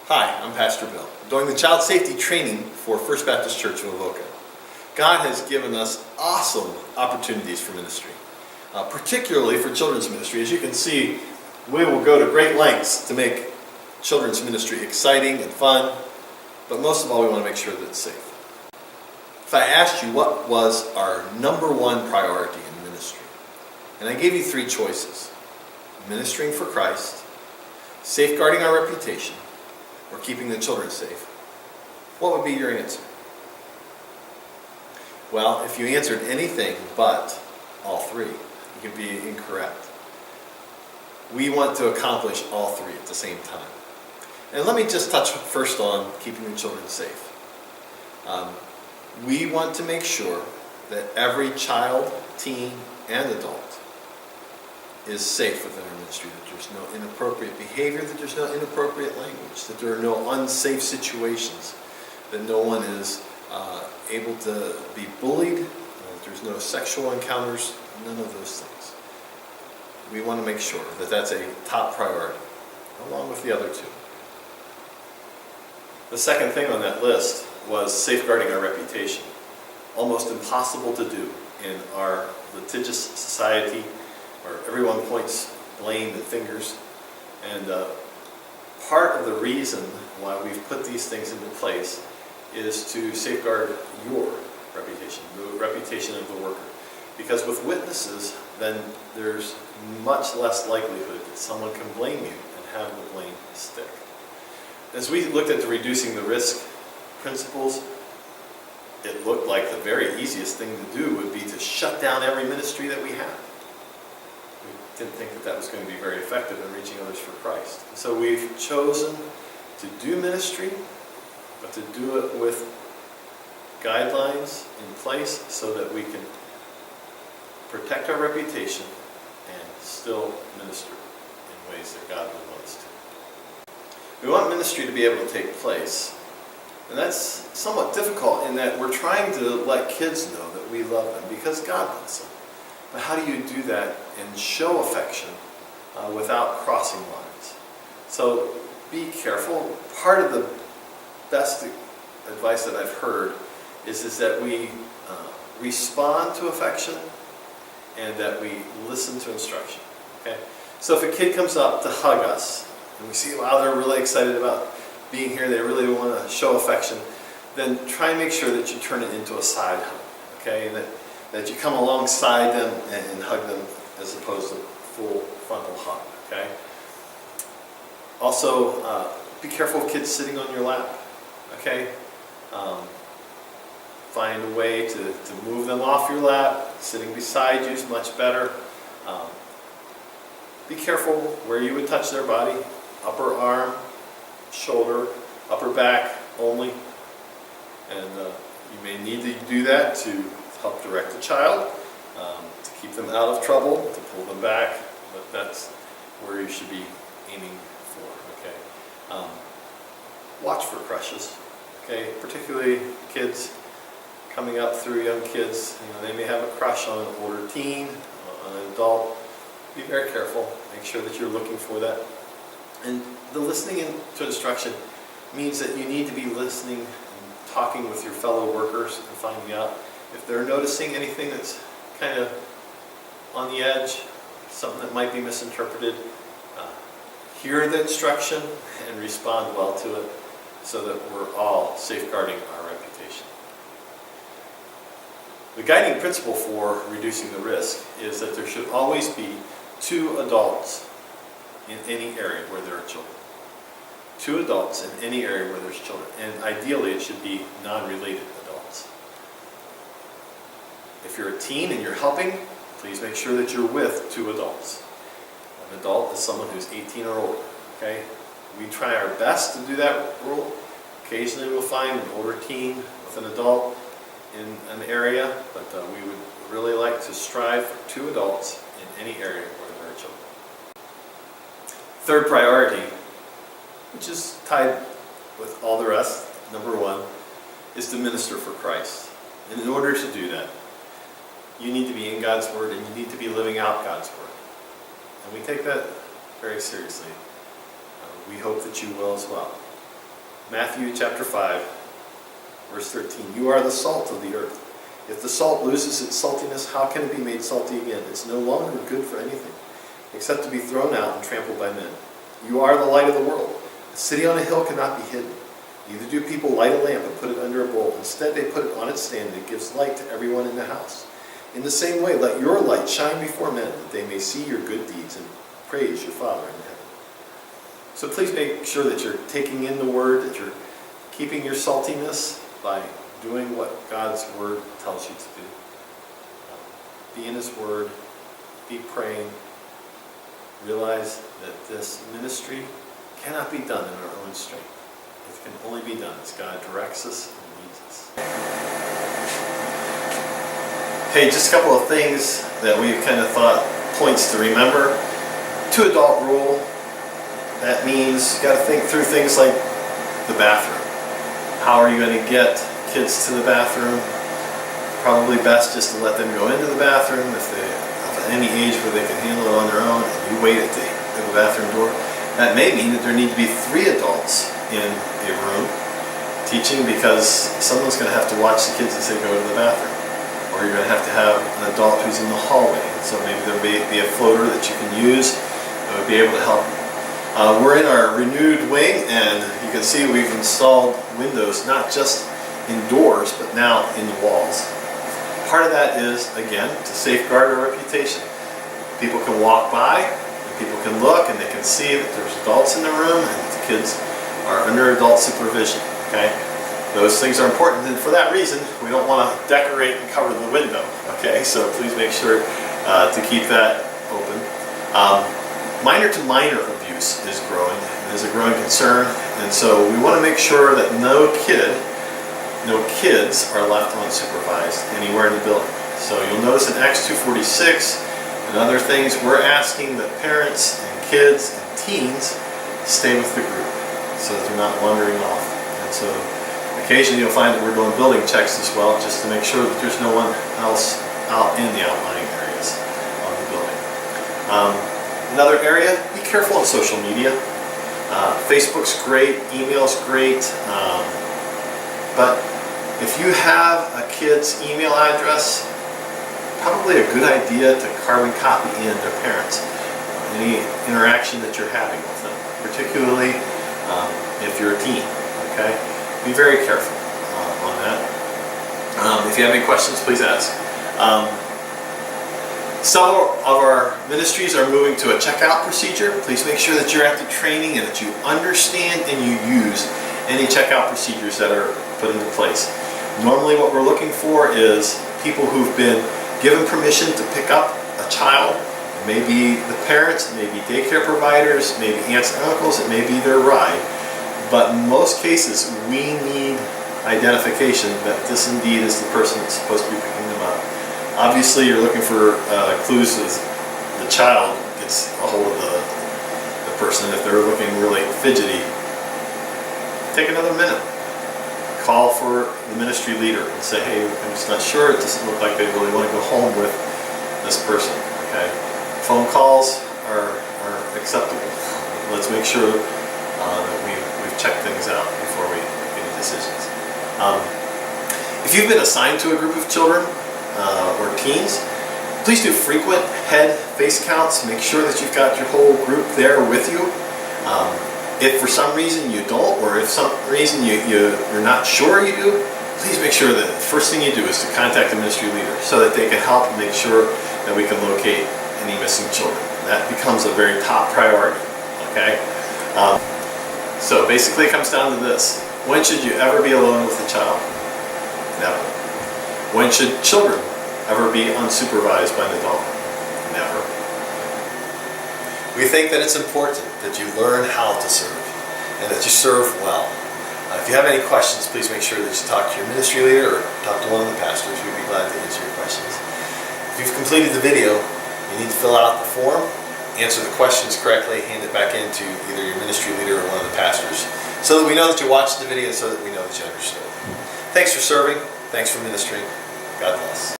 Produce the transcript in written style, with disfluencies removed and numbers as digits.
Hi, I'm Pastor Bill. I'm doing the child safety training for First Baptist Church of Avoca. God has given us awesome opportunities for ministry, particularly for children's ministry. As you can see, we will go to great lengths to make children's ministry exciting and fun, but most of all, we want to make sure that it's safe. If I asked you what was our number one priority in ministry, and I gave you three choices: ministering for Christ, safeguarding our reputation, or keeping the children safe, what would be your answer? Well, if you answered anything but all three, you could be incorrect. We want to accomplish all three at the same time. And let me just touch first on keeping the children safe. We want to make sure that every child, teen, and adult is safe within our ministry, that there's no inappropriate behavior, that there's no inappropriate language, that there are no unsafe situations, that no one is able to be bullied, that there's no sexual encounters, none of those things. We want to make sure that that's a top priority, along with the other two. The second thing on that list was safeguarding our reputation. Almost impossible to do in our litigious society where everyone points blame and fingers. And part of the reason why we've put these things into place is to safeguard your reputation, the reputation of the worker. Because with witnesses, then there's much less likelihood that someone can blame you and have the blame stick. As we looked at the reducing the risk principles, it looked like the very easiest thing to do would be to shut down every ministry that we have. We didn't think that that was going to be very effective in reaching others for Christ. So we've chosen to do ministry, but to do it with guidelines in place so that we can protect our reputation and still minister in ways that God would want us to. We want ministry to be able to take place. And that's somewhat difficult in that we're trying to let kids know that we love them because God loves them. But how do you do that and show affection without crossing lines? So be careful. Part of the best advice that I've heard is that we respond to affection and that we listen to instruction. Okay? So if a kid comes up to hug us and we see, wow, they're really excited about being here, they really want to show affection, then try and make sure that you turn it into a side hug, okay? That you come alongside them and hug them as opposed to full frontal hug, okay? Also, be careful of kids sitting on your lap, okay? Find a way to move them off your lap. Sitting beside you is much better. Be careful where you would touch their body, upper arm, shoulder, upper back only, and you may need to do that to help direct the child, to keep them out of trouble, to pull them back, but that's where you should be aiming for, okay? Watch for crushes, okay? Particularly kids coming up through young kids, they may have a crush on an older teen, on an adult. Be very careful, make sure that you're looking for that. And the listening to instruction means that you need to be listening and talking with your fellow workers and finding out if they're noticing anything that's kind of on the edge, something that might be misinterpreted. Hear the instruction and respond well to it so that we're all safeguarding our reputation. The guiding principle for reducing the risk is that there should always be 2 adults in any area where there are children. 2 adults in any area where there's children. And ideally it should be non-related adults. If you're a teen and you're helping, please make sure that you're with 2 adults. An adult is someone who's 18 or older. Okay? We try our best to do that rule. Occasionally we'll find an older teen with an adult in an area, but we would really like to strive for 2 adults in any area where there are children. Third priority, which is tied with all the rest, number 1, is to minister for Christ. And in order to do that, you need to be in God's Word and you need to be living out God's Word. And we take that very seriously. We hope that you will as well. Matthew chapter 5, verse 13. You are the salt of the earth. If the salt loses its saltiness, how can it be made salty again? It's no longer good for anything, except to be thrown out and trampled by men. You are the light of the world. A city on a hill cannot be hidden. Neither do people light a lamp and put it under a bowl. Instead, they put it on its stand, and it gives light to everyone in the house. In the same way, let your light shine before men, that they may see your good deeds and praise your Father in heaven. So please make sure that you're taking in the Word, that you're keeping your saltiness by doing what God's Word tells you to do. Be in His Word, be praying. Realize that this ministry cannot be done in our own strength. It can only be done as God directs us and leads us. Hey, just a couple of things that we've kind of thought points to remember. 2 adult rule. That means you got to think through things like the bathroom. How are you going to get kids to the bathroom? Probably best just to let them go into the bathroom if they are at any age where they can handle it on their own, and you wait at the bathroom door. That may mean that there need to be 3 adults in a room teaching, because someone's going to have to watch the kids as they go to the bathroom. Or you're going to have an adult who's in the hallway. And so maybe there'll be a floater that you can use that would be able to help you. We're in our renewed wing, and you can see we've installed windows not just indoors, but now in the walls. Part of that is, again, to safeguard our reputation. People can walk by, and people can look, and they can see that there's adults in the room, and the kids are under adult supervision. Okay? Those things are important, and for that reason, we don't want to decorate and cover the window. Okay? So please make sure to keep that open. Minor to minor abuse is growing, and is a growing concern, and so we want to make sure that no kids are left unsupervised anywhere in the building. So you'll notice in Acts 2:46 and other things, we're asking that parents and kids and teens stay with the group so that they're not wandering off. And so occasionally you'll find that we're doing building checks as well, just to make sure that there's no one else out in the outlying areas of the building. Another area, be careful on social media. Facebook's great, email's great, but if you have a kid's email address, probably a good idea to carbon copy in their parents any interaction that you're having with them, particularly if you're a teen. Okay, be very careful on that. If you have any questions, please ask. Some of our ministries are moving to a checkout procedure. Please make sure that you're at the training and that you understand and you use any checkout procedures that are put into place. Normally what we're looking for is people who've been given permission to pick up a child. Maybe the parents, maybe daycare providers, maybe aunts and uncles, it may be their ride. But in most cases, we need identification that this indeed is the person that's supposed to be picking them up. Obviously, you're looking for clues as the child gets a hold of the person. If they're looking really fidgety, take another minute. Call for the ministry leader and say, hey, I'm just not sure. It doesn't look like they really want to go home with this person. Okay, phone calls are acceptable. Let's make sure that we've checked things out before we make any decisions. If you've been assigned to a group of children or teens, please do frequent head face counts. Make sure that you've got your whole group there with you. If for some reason you don't, or if some reason you're not sure you do, please make sure that the first thing you do is to contact the ministry leader so that they can help make sure that we can locate any missing children. That becomes a very top priority. Okay? So basically it comes down to this. When should you ever be alone with a child? Never. When should children ever be unsupervised by an adult? Never. We think that it's important that you learn how to serve and that you serve well. If you have any questions, please make sure that you talk to your ministry leader or talk to one of the pastors. We'd be glad to answer your questions. If you've completed the video, you need to fill out the form, answer the questions correctly, hand it back in to either your ministry leader or one of the pastors so that we know that you watched the video and so that we know that you understood. Thanks for serving. Thanks for ministering. God bless.